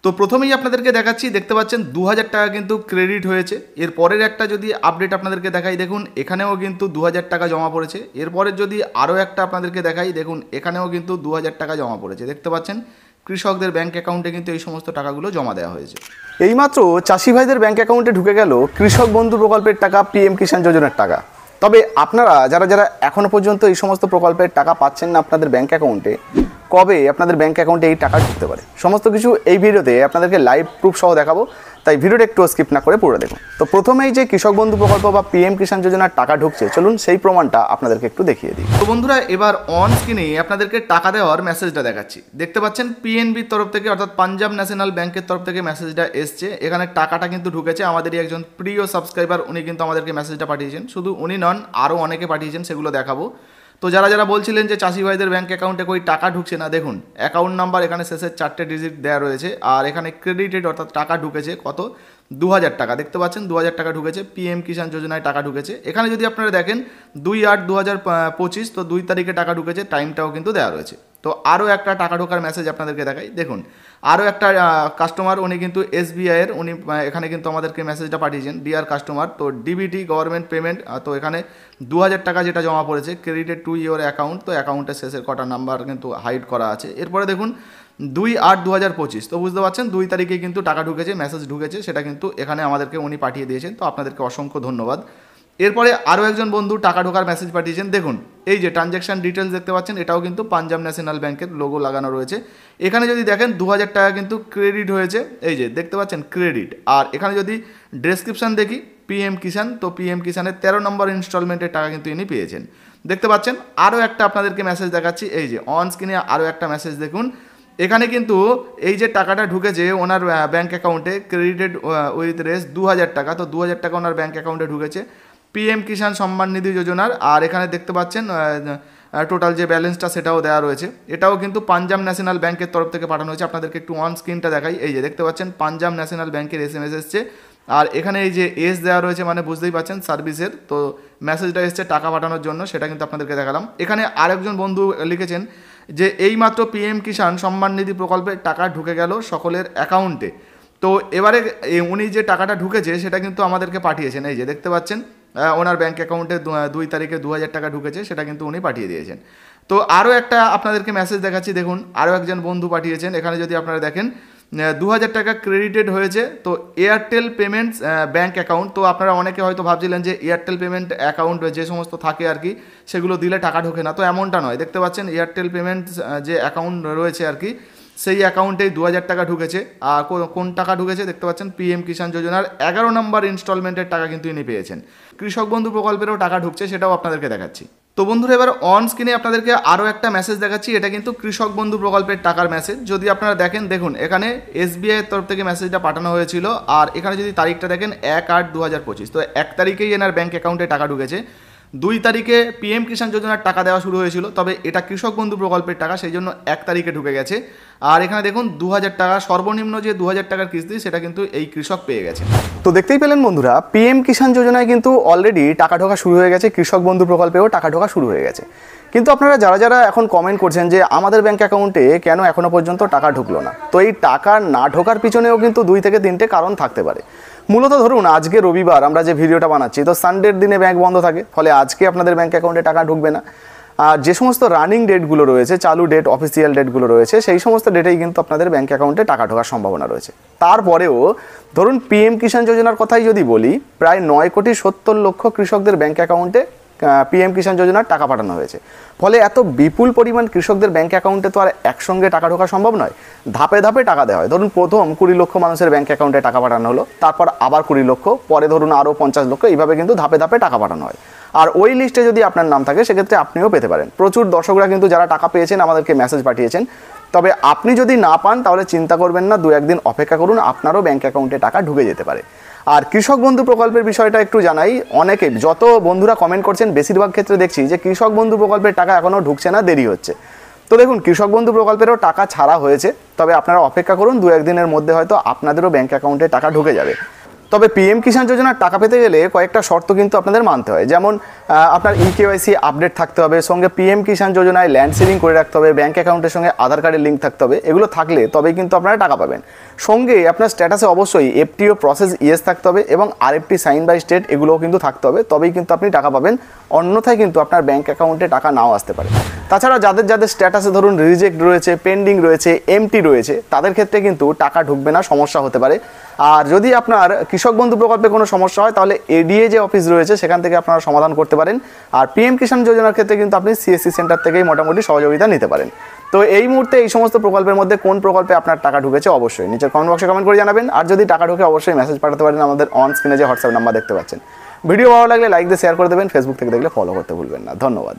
তো প্রথমেই আপনাদেরকে দেখাচ্ছি, দেখতে পাচ্ছেন 2000 টাকা কিন্তু ক্রেডিট হয়েছে। এর পরের একটা যদি আপডেট আপনাদেরকে দেখাই, দেখুন এখানেও কিন্তু 2000 টাকা জমা পড়েছে। এরপরের যদি আরও একটা আপনাদেরকে দেখাই, দেখুন এখানেও কিন্তু 2000 টাকা জমা পড়েছে। দেখতে পাচ্ছেন কৃষকদের ব্যাঙ্ক অ্যাকাউন্টে কিন্তু এই সমস্ত টাকাগুলো জমা দেওয়া হয়েছে। এইমাত্র চাষি ভাইদের ব্যাঙ্ক অ্যাকাউন্টে ঢুকে গেল কৃষক বন্ধু প্রকল্পের টাকা, পিএম কিষাণ যোজনার টাকা। তবে আপনারা যারা যারা এখনও পর্যন্ত এই সমস্ত প্রকল্পের টাকা পাচ্ছেন না আপনাদের ব্যাঙ্ক অ্যাকাউন্টে, কবে আপনাদের ব্যাঙ্ক অ্যাকাউন্টে এই টাকা ঢুকতে পারে সমস্ত কিছু এই ভিডিওতে আপনাদেরকে লাইভ প্রুফ সহ দেখাবো, তাই ভিডিওটা একটু স্কিপ না করে পুরো দেখুন। তো প্রথমেই যে কৃষক বন্ধু প্রকল্প বা পিএম কিষাণ যোজনার টাকা ঢুকছে, চলুন সেই প্রমাণটা আপনাদেরকে একটু দেখিয়ে দিই। তো বন্ধুরা, এবার অন স্ক্রিনে আপনাদেরকে টাকা দেওয়ার মেসেজটা দেখাচ্ছি। দেখতে পাচ্ছেন পিএনবির তরফ থেকে অর্থাৎ পাঞ্জাব ন্যাশনাল ব্যাংকের তরফ থেকে মেসেজটা এসছে। এখানে টাকাটা কিন্তু ঢুকেছে। আমাদেরই একজন প্রিয় সাবস্ক্রাইবার উনি কিন্তু আমাদেরকে মেসেজটা পাঠিয়েছেন। শুধু উনি নন, আরও অনেকে পাঠিয়েছেন, সেগুলো দেখাবো। তো যারা যারা বলছিলেন যে চাষি ভাইদের ব্যাঙ্ক অ্যাকাউন্টে কই টাকা ঢুকছে না, দেখুন অ্যাকাউন্ট নাম্বার এখানে শেষের 4টে ডিজিট দেওয়া রয়েছে, আর এখানে ক্রেডিটেড অর্থাৎ টাকা ঢুকেছে কত, 2000 টাকা। দেখতে পাচ্ছেন 2000 টাকা ঢুকেছে, পিএম কিষাণ যোজনায় টাকা ঢুকেছে। এখানে যদি আপনারা দেখেন 2/8/2025, তো 2 তারিখে টাকা ঢুকেছে, টাইমটাও কিন্তু দেওয়া রয়েছে। তো আরও একটা টাকা ঢোকার মেসেজ আপনাদেরকে দেখাই। দেখুন আরও একটা কাস্টমার, উনি কিন্তু এসবিআইয়ের, উনি এখানে কিন্তু আমাদেরকে মেসেজটা পাঠিয়েছেন, ডিয়ার কাস্টমার। তো ডিবিটি গভর্নমেন্ট পেমেন্ট, তো এখানে 2000 টাকা যেটা জমা পড়েছে, ক্রেডিটেড টু ইওর অ্যাকাউন্ট। তো অ্যাকাউন্টের শেষের কটা নাম্বার কিন্তু হাইড করা আছে। এরপরে দেখুন 2/8/2025, তো বুঝতে পারছেন 2 তারিখে কিন্তু টাকা ঢুকেছে, মেসেজ ঢুকেছে, সেটা কিন্তু এখানে আমাদেরকে উনি পাঠিয়ে দিয়েছেন। তো আপনাদেরকে অসংখ্য ধন্যবাদ। এরপরে আরও একজন বন্ধু টাকা ঢোকার মেসেজ পাঠিয়েছেন। দেখুন এই যে ট্রানজ্যাকশন ডিটেলস দেখতে পাচ্ছেন, এটাও কিন্তু পাঞ্জাব ন্যাশনাল ব্যাংকের লোগো লাগানো রয়েছে। এখানে যদি দেখেন 2000 টাকা কিন্তু ক্রেডিট হয়েছে, এই যে দেখতে পাচ্ছেন ক্রেডিট। আর এখানে যদি ডেসক্রিপশান দেখি পিএম কিষাণ, তো পিএম কিষাণের 13 নম্বর ইনস্টলমেন্টের টাকা কিন্তু ইনি পেয়েছেন। দেখতে পাচ্ছেন আরও একটা আপনাদেরকে মেসেজ দেখাচ্ছি, এই যে অন স্ক্রিনে আরও একটা মেসেজ দেখুন। এখানে কিন্তু এই যে টাকাটা ঢুকেছে ওনার ব্যাঙ্ক অ্যাকাউন্টে, ক্রেডিটেড উইথ রেস 2000 টাকা। তো 2000 টাকা ওনার ব্যাঙ্ক অ্যাকাউন্টে ঢুকেছে পিএম কিষাণ সম্মান নিধি যোজনার। আর এখানে দেখতে পাচ্ছেন টোটাল যে ব্যালেন্সটা সেটাও দেওয়া রয়েছে। এটাও কিন্তু পাঞ্জাব ন্যাশনাল ব্যাংকের তরফ থেকে পাঠানো হয়েছে। আপনাদেরকে একটু অন স্ক্রিনটা দেখাই, এই যে দেখতে পাচ্ছেন পাঞ্জাব ন্যাশনাল ব্যাংকের SMS এসছে। আর এখানে এই যে এস দেওয়া রয়েছে, মানে বুঝতেই পাচ্ছেন সার্ভিসের। তো মেসেজটা এসছে টাকা পাঠানোর জন্য, সেটা কিন্তু আপনাদেরকে দেখালাম। এখানে আরেকজন বন্ধু লিখেছেন যে এইমাত্র পিএম কিষাণ সম্মান নিধি প্রকল্পের টাকা ঢুকে গেল সকলের অ্যাকাউন্টে। তো এবারে উনি যে টাকাটা ঢুকেছে সেটা কিন্তু আমাদেরকে পাঠিয়েছেন, এই যে দেখতে পাচ্ছেন ওনার ব্যাঙ্ক অ্যাকাউন্টে 2 তারিখে 2000 টাকা ঢুকেছে, সেটা কিন্তু উনি পাঠিয়ে দিয়েছেন। তো আরও একটা আপনাদেরকে মেসেজ দেখাচ্ছি, দেখুন আরও একজন বন্ধু পাঠিয়েছেন। এখানে যদি আপনারা দেখেন 2000 টাকা ক্রেডিটেড হয়েছে, তো এয়ারটেল পেমেন্টস ব্যাঙ্ক অ্যাকাউন্ট। তো আপনারা অনেকে হয়তো ভাবছিলেন যে এয়ারটেল পেমেন্ট অ্যাকাউন্ট যে সমস্ত থাকে আর কি, সেগুলো দিলে টাকা ঢোকে না, তো এমনটা নয়। দেখতে পাচ্ছেন এয়ারটেল পেমেন্টস যে অ্যাকাউন্ট রয়েছে আর কি, সেই অ্যাকাউন্টেই 2000 টাকা ঢুকেছে। আর কোন টাকা ঢুকেছে দেখতে পাচ্ছেন পিএম কিষাণ যোজনার 11 নম্বর ইনস্টলমেন্টের টাকা কিন্তু ইনি পেয়েছেন। কৃষক বন্ধু প্রকল্পেরও টাকা ঢুকছে, সেটাও আপনাদেরকে দেখাচ্ছি। তো বন্ধুরা, এবার অন স্ক্রিনে আপনাদেরকে আরও একটা মেসেজ দেখাচ্ছি। এটা কিন্তু কৃষক বন্ধু প্রকল্পের টাকার মেসেজ। যদি আপনারা দেখেন, দেখুন এখানে এসবিআইয়ের তরফ থেকে মেসেজটা পাঠানো হয়েছিল। আর এখানে যদি তারিখটা দেখেন 1/8/2025, তো 1 তারিখেই এনার ব্যাঙ্ক অ্যাকাউন্টে টাকা ঢুকেছে। 2 তারিখে পিএম কিষাণ যোজনার টাকা দেওয়া শুরু হয়েছিল, তবে এটা কৃষক বন্ধু প্রকল্পের টাকা, সেই জন্য 1 তারিখে ঢুকে গেছে। আর এখানে দেখুন 2000 টাকা সর্বনিম্ন যে 2000 টাকার কিস্তি, সেটা কিন্তু এই কৃষক পেয়ে গেছে। তো দেখতেই পেলেন বন্ধুরা, পিএম কিষাণ যোজনায় কিন্তু অলরেডি টাকা ঢোকা শুরু হয়ে গেছে, কৃষক বন্ধু প্রকল্পেও টাকা ঢোকা শুরু হয়ে গেছে। কিন্তু আপনারা যারা যারা এখন কমেন্ট করছেন যে আমাদের ব্যাঙ্ক অ্যাকাউন্টে কেন এখনও পর্যন্ত টাকা ঢুকলো না, তো এই টাকা না ঢোকার পিছনেও কিন্তু 2 থেকে 3টে কারণ থাকতে পারে। মূলত ধরুন আজকে রবিবার, আমরা যে ভিডিওটা বানাচ্ছি, তো সানডের দিনে ব্যাঙ্ক বন্ধ থাকে, ফলে আজকে আপনাদের ব্যাঙ্ক অ্যাকাউন্টে টাকা ঢুকবে না। আর যে সমস্ত রানিং ডেটগুলো রয়েছে, চালু ডেট, অফিসিয়াল ডেটগুলো রয়েছে, সেই সমস্ত ডেটেই কিন্তু আপনাদের ব্যাঙ্ক অ্যাকাউন্টে টাকা ঢোকার সম্ভাবনা রয়েছে। তারপরেও ধরুন পিএম কিষাণ যোজনার কথাই যদি বলি, প্রায় 9,70,00,000 কৃষকদের ব্যাঙ্ক অ্যাকাউন্টে পিএম কিষাণ যোজনার টাকা পাঠানো হয়েছে। ফলে এত বিপুল পরিমাণ কৃষকদের ব্যাঙ্ক অ্যাকাউন্টে তো আর একসঙ্গে টাকা ঢোকা সম্ভব নয়, ধাপে ধাপে টাকা দেওয়া হয়। ধরুন প্রথম 20 লক্ষ মানুষের ব্যাঙ্ক অ্যাকাউন্টে টাকা পাঠানো হলো, তারপর আবার 20 লক্ষ, পরে ধরুন আরও 50 লক্ষ, এইভাবে কিন্তু ধাপে ধাপে টাকা পাঠানো হয়। আর ওই লিস্টে যদি আপনার নাম থাকে, সেক্ষেত্রে আপনিও পেতে পারেন। প্রচুর দর্শকরা কিন্তু যারা টাকা পেয়েছেন আমাদেরকে মেসেজ পাঠিয়েছেন। তবে আপনি যদি না পান, তাহলে চিন্তা করবেন না, 2-1 দিন অপেক্ষা করুন, আপনারও ব্যাঙ্ক অ্যাকাউন্টে টাকা ঢুকে যেতে পারে। আর কৃষক বন্ধু প্রকল্পের বিষয়টা একটু জানাই। অনেকে, যত বন্ধুরা কমেন্ট করছেন, বেশিরভাগ ক্ষেত্রে দেখছি যে কৃষক বন্ধু প্রকল্পের টাকা এখনও ঢুকছে না, দেরি হচ্ছে। তো দেখুন কৃষক বন্ধু প্রকল্পেরও টাকা ছাড়া হয়েছে, তবে আপনারা অপেক্ষা করুন, 2-1 দিনের মধ্যে হয়তো আপনাদেরও ব্যাঙ্ক অ্যাকাউন্টে টাকা ঢুকে যাবে। তবে পিএম কিষাণ যোজনার টাকা পেতে গেলে কয়েকটা শর্ত কিন্তু আপনাদের মানতে হয়, যেমন আপনার ইকেওয়াইসি আপডেট থাকতে হবে, সঙ্গে পিএম কিষাণ যোজনায় ল্যান্ড সিলিং করে রাখতে হবে, ব্যাঙ্ক অ্যাকাউন্টের সঙ্গে আধার কার্ডের লিঙ্ক থাকতে হবে। এগুলো থাকলে তবেই কিন্তু আপনারা টাকা পাবেন। সঙ্গে আপনার স্ট্যাটাসে অবশ্যই এফটিও প্রসেস ইয়েস থাকতে হবে এবং আরএফটি সাইন বাই স্টেট এগুলোও কিন্তু থাকতে হবে, তবেই কিন্তু আপনি টাকা পাবেন। অন্যথায় কিন্তু আপনার ব্যাঙ্ক অ্যাকাউন্টে টাকা নাও আসতে পারে। তাছাড়া যাদের যাদের স্ট্যাটাসে ধরুন রিজেক্ট রয়েছে, পেন্ডিং রয়েছে, এমটি রয়েছে, তাদের ক্ষেত্রে কিন্তু টাকা ঢুকবে না, সমস্যা হতে পারে। আর যদি আপনার কৃষক বন্ধু প্রকল্পে কোনো সমস্যা হয় তাহলে এডিএ যে অফিস রয়েছে সেখান থেকে আপনারা সমাধান করতে পারেন। আর পিএম কিষাণ যোজনার ক্ষেত্রে কিন্তু আপনি সিএসসি সেন্টার থেকেই মোটামুটি সহযোগিতা নিতে পারেন। তো এই মুহূর্তে এই সমস্ত প্রকল্পের মধ্যে কোন প্রকল্পে আপনার টাকা ঢুকেছে অবশ্যই নিচের কমেন্ট বক্সে কমেন্ট করে জানাবেন। আর যদি টাকা ঢুকে অবশ্যই মেসেজ পাঠাতে পারেন আমাদের অন স্ক্রিনে যে হোয়াটসঅ্যাপ নাম্বার দেখতে পাচ্ছেন। ভিডিও ভালো লাগলে লাইক দিয়ে শেয়ার করে দেবেন, ফেসবুক থেকে দেখলে ফলো করতে ভুলবেন না। ধন্যবাদ।